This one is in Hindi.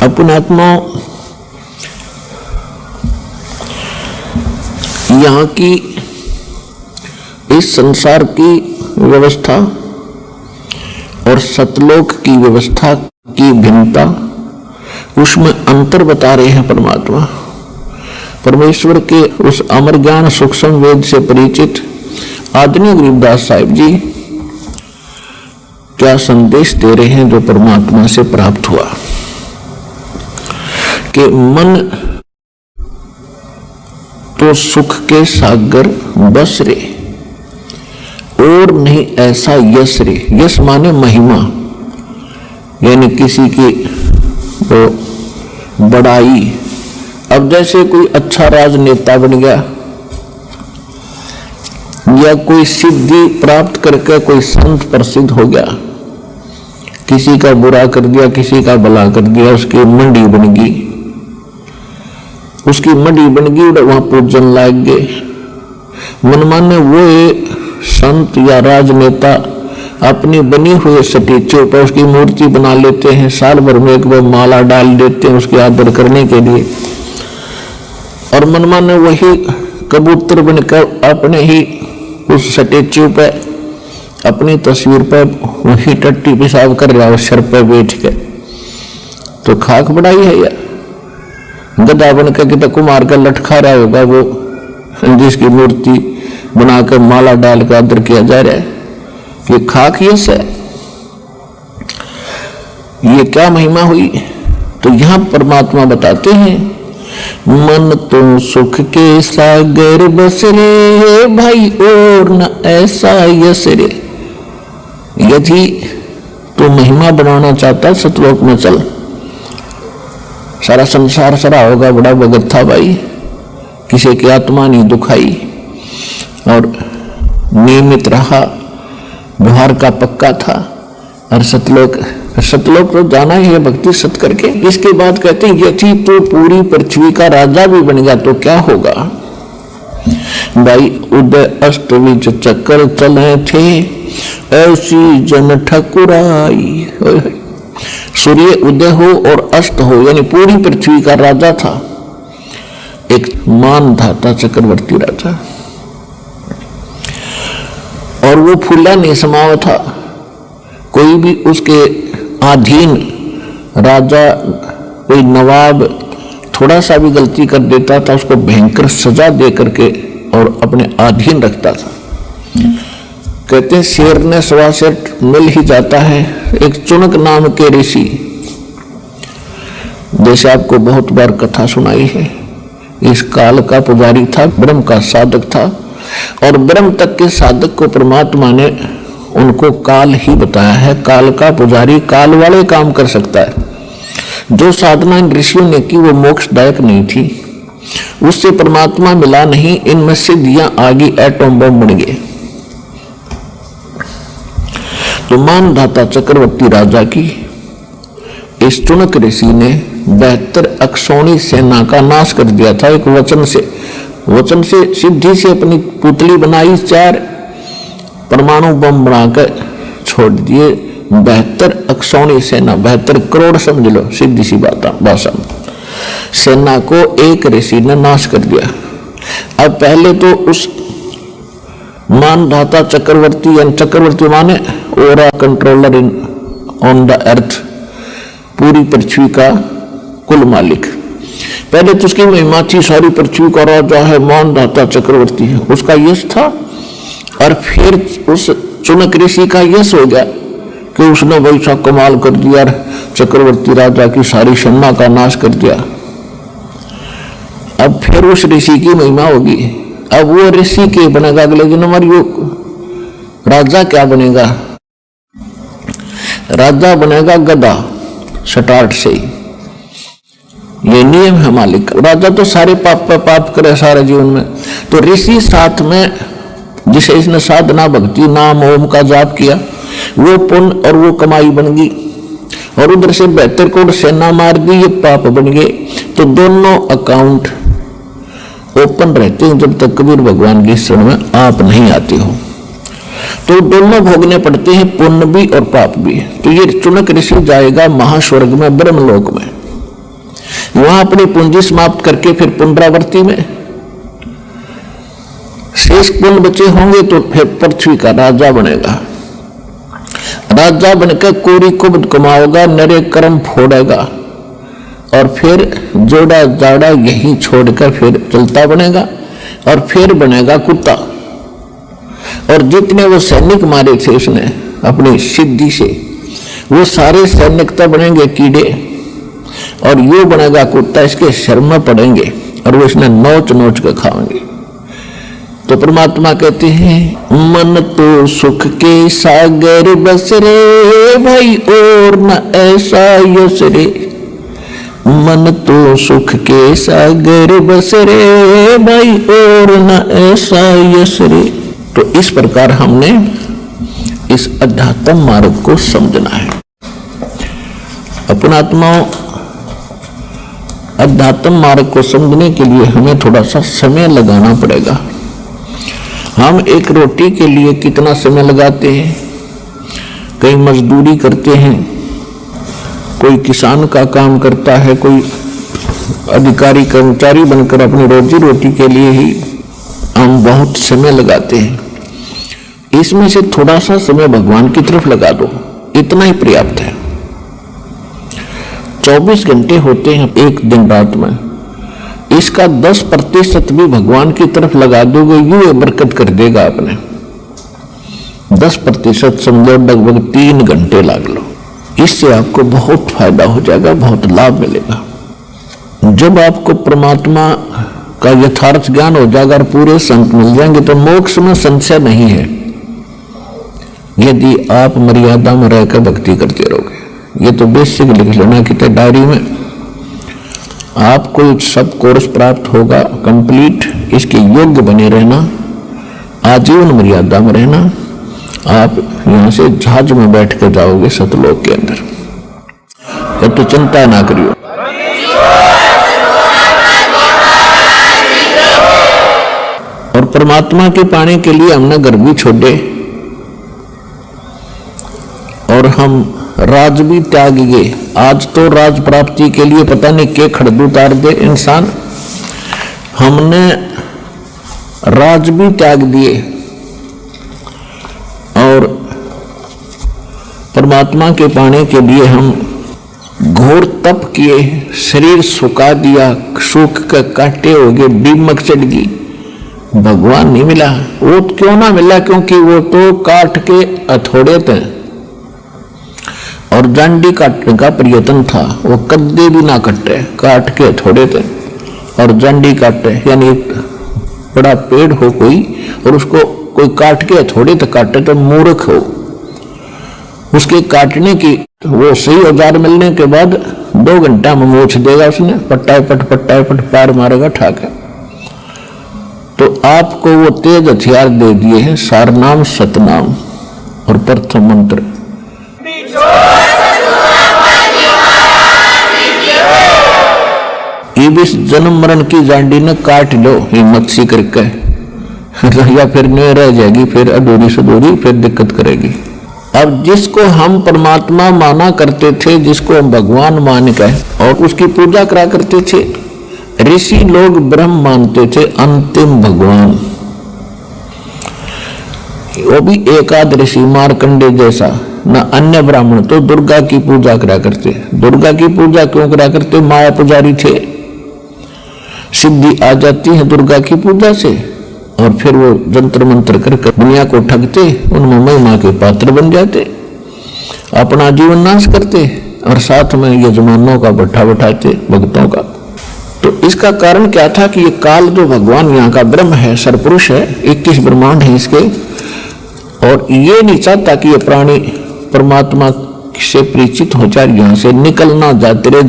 पुण्यात्मा, यहाँ की इस संसार की व्यवस्था और सतलोक की व्यवस्था की भिन्नता, उसमें अंतर बता रहे हैं परमात्मा। परमेश्वर के उस अमर ज्ञान सूक्ष्म वेद से परिचित आदरणीय गरीबदास साहिब जी क्या संदेश दे रहे हैं जो परमात्मा से प्राप्त हुआ कि मन तो सुख के सागर बस रे, और नहीं ऐसा यश रे। यश माने महिमा, यानी किसी की वो बड़ाई। अब जैसे कोई अच्छा राजनेता बन गया या कोई सिद्धि प्राप्त करके कोई संत प्रसिद्ध हो गया, किसी का बुरा कर दिया, किसी का भला कर दिया, उसकी मंडी बन गई, उसकी मंडी बन गई, वहां पूजन लाग गए। मनमाने वो संत या राजनेता अपनी बनी हुई स्टेचू पर उसकी मूर्ति बना लेते हैं, साल भर में एक बार माला डाल देते हैं उसके आदर करने के लिए, और मनमाने वही कबूतर बनकर अपने ही उस स्टेचू पे अपनी तस्वीर पर वही टट्टी पेशाब कर रहा है सर पे बैठ के। तो खाक बढ़ाई है या गधा बनकर कि कुमार का लटखा रहा होगा वो, जिसकी मूर्ति बनाकर माला डालकर आदर किया जा रहा है। ये खाक यश है, ये क्या महिमा हुई। तो यहां परमात्मा बताते हैं, मन तो सुख के सागर बस रे भाई, और न ऐसा यश रे। यदि तू महिमा बनाना चाहता सतलोक में चल, सारा संसार सरा होगा बड़ा भगत था भाई, किसी की आत्मा नहीं दुखाई और नियमित रहा, व्यवहार का पक्का था, और सतलोक तो जाना ही है भक्ति सत करके। इसके बाद कहते हैं यदि तो पूरी पृथ्वी का राजा भी बन गया तो क्या होगा भाई। उदय अस्त विच चक्कर चले थे, ऐसी जन ठकुराई। सूर्य उदय हो और अस्त हो, यानी पूरी पृथ्वी का राजा था एक मानधाता चक्रवर्ती राजा, और वो फूला नहीं समावा था। कोई भी उसके अधीन राजा, कोई नवाब थोड़ा सा भी गलती कर देता था उसको भयंकर सजा दे करके और अपने अधीन रखता था। कहते हैं शेर ने सवा से मिल ही जाता है। एक चुनक नाम के ऋषि, जैसे आपको बहुत बार कथा सुनाई है, इस काल का पुजारी था, ब्रह्म का साधक था, और ब्रह्म तक के साधक को परमात्मा ने उनको काल ही बताया है। काल का पुजारी काल वाले काम कर सकता है। जो साधना इन ऋषियों ने की वो मोक्षदायक नहीं थी, उससे परमात्मा मिला नहीं, इनमें सिद्धियां आगे एटम बम बन गए। तो मानधाता चक्रवर्ती राजा की इस चुनक ऋषि ने 72 अक्षौणी सेना का नाश कर दिया था। एक वचन से सिद्धि से अपनी पुतली बनाई, 4 परमाणु बम बनाकर छोड़ दिए। 72 अक्षौणी सेना, 72 करोड़ समझ लो, सीधी सी भाषा में सेना को एक ऋषि ने नाश कर दिया। अब पहले तो उस मानधाता चक्रवर्ती, यानी चक्रवर्ती माने ओरा controller in on the earth, पूरी पृथ्वी का कुल मालिक। पहले तो उसकी महिमा थी, सारी पृथ्वी का राजा है, मानधाता चक्रवर्ती है, उसका यश था। और फिर उस चुनक ऋषि का यश हो गया कि उसने वैसा कमाल कर दिया, चक्रवर्ती राजा की सारी सेना का नाश कर दिया। अब फिर उस ऋषि की महिमा होगी। अब वो ऋषि के बनेगा अगले दिन हमारी राजा क्या बनेगा? राजा बनेगा गधा, स्टार्ट से ही। ये नियम है मालिक। राजा तो सारे पाप पे पाप करे सारे जीवन में, तो ऋषि साथ में जिसे इसने साधना भक्ति नाम ओम का जाप किया, वो पुण्य और वो कमाई बन गई, और उधर से 72 करोड़ सेना मार दी, ये पाप बन गए। तो दोनों अकाउंट ओपन रहते हैं जब तक कबीर भगवान की शरण में आप नहीं आते हो। तो दोनों भोगने पड़ते हैं, पुण्य भी और पाप भी। तो ये चुनक ऋषि जाएगा महास्वर्ग में, ब्रह्मलोक में। वहां अपनी पूंजी समाप्त करके फिर पुनरावृत्ति में शेष पुण्य बचे होंगे तो फिर पृथ्वी का राजा बनेगा। राजा बनकर कोरी कुब्द कमाओगा, नरे कर्म फोड़ेगा और फिर जोड़ा जाड़ा यही छोड़कर फिर चलता बनेगा और फिर बनेगा कुत्ता। और जितने वो सैनिक मारे थे उसने अपनी सिद्धि से, वो सारे सैनिक तब बनेंगे कीड़े और यो बनेगा कुत्ता, इसके शर्म में पड़ेंगे और वो इसने नोच नोच के खाएंगे। तो परमात्मा कहते हैं मन तो सुख के सागर बस रे भाई और न ऐसा यश रे, मन तो सुख के सागर बस रे भाई और न ऐसा यश रे। तो इस प्रकार हमने इस अध्यात्म मार्ग को समझना है। अपनात्माओं, अध्यात्म मार्ग को समझने के लिए हमें थोड़ा सा समय लगाना पड़ेगा। हम एक रोटी के लिए कितना समय लगाते हैं, कई मजदूरी करते हैं, कोई किसान का काम करता है, कोई अधिकारी कर्मचारी बनकर अपनी रोजी रोटी के लिए ही हम बहुत समय लगाते हैं। इसमें से थोड़ा सा समय भगवान की तरफ लगा दो, इतना ही पर्याप्त है। 24 घंटे होते हैं एक दिन रात में, इसका 10% भी भगवान की तरफ लगा दोगे, यूं बरकत कर देगा आपने। 10% समझो, लगभग 3 घंटे लगा लो, इससे आपको बहुत फायदा हो जाएगा, बहुत लाभ मिलेगा। जब आपको परमात्मा का यथार्थ ज्ञान हो जाएगा और पूरे संत मिल जाएंगे तो मोक्ष में संशय नहीं है, यदि आप मर्यादा में रहकर भक्ति करते रहोगे। ये तो बेसिक लिख लेना कि डायरी में, आपको सब कोर्स प्राप्त होगा कंप्लीट, इसके योग्य बने रहना, आजीवन मर्यादा में रहना, आप यहां से जहाज में बैठ कर जाओगे सतलोक के अंदर। ये तो चिंता ना करियो। और परमात्मा के पाने के लिए हमने घर भी छोड़े और हम राज भी त्याग गए। आज तो राज प्राप्ति के लिए पता नहीं के खड़दू उतार दे इंसान, हमने राज भी त्याग दिए और परमात्मा के पाने के लिए हम घोर तप किए, शरीर सुखा दिया, सूख के काटे हो गए, दीमक चढ़ गई, भगवान नहीं मिला। वो क्यों ना मिला? क्योंकि वो तो काट के हथौड़े थे और जांडी काटने का प्रयत्न था, वो कद्दे भी ना कटे, काट के हथौड़े थे और जांडी काटे। यानी बड़ा पेड़ हो कोई और उसको कोई काट के हथौड़े तक काटे तो मूर्ख हो। उसके काटने की वो सही औजार मिलने के बाद 2 घंटा में मोछ देगा उसने, पट्टाए पट पार मारेगा ठाक। तो आपको वो तेज हथियार दे दिए हैं, सारनाम सतनाम और प्रथम मंत्र। ये भी जन्म मरण की जांडी ने काट लो हिम्मत सी करके, या फिर नहीं रह जाएगी, फिर अधूरी सधूरी, फिर दिक्कत करेगी। अब जिसको हम परमात्मा माना करते थे, जिसको हम भगवान मान के और उसकी पूजा करा करते थे, ऋषि लोग ब्रह्म मानते थे, अंतिम भगवान। वो भी एकाद ऋषि मार्कंडे जैसा, न अन्य ब्राह्मण तो दुर्गा की पूजा करा करते। दुर्गा की पूजा क्यों करा करते? माया पुजारी थे, सिद्धि आ जाती है दुर्गा की पूजा से और फिर वो जंतर मंत्र करके दुनिया को ठगते, उनमें महिमा के पात्र बन जाते, अपना जीवन नाश करते और साथ में यजमानों का भट्ठा बैठाते भक्तों का। तो इसका कारण क्या था कि ये काल जो भगवान यहाँ का ब्रह्म है, सरपुरुष है, 21 ब्रह्मांड है इसके, और ये नहीं चाहता कि ये प्राणी परमात्मा से परिचित हो जाए, यहाँ से निकलना जाते रहे।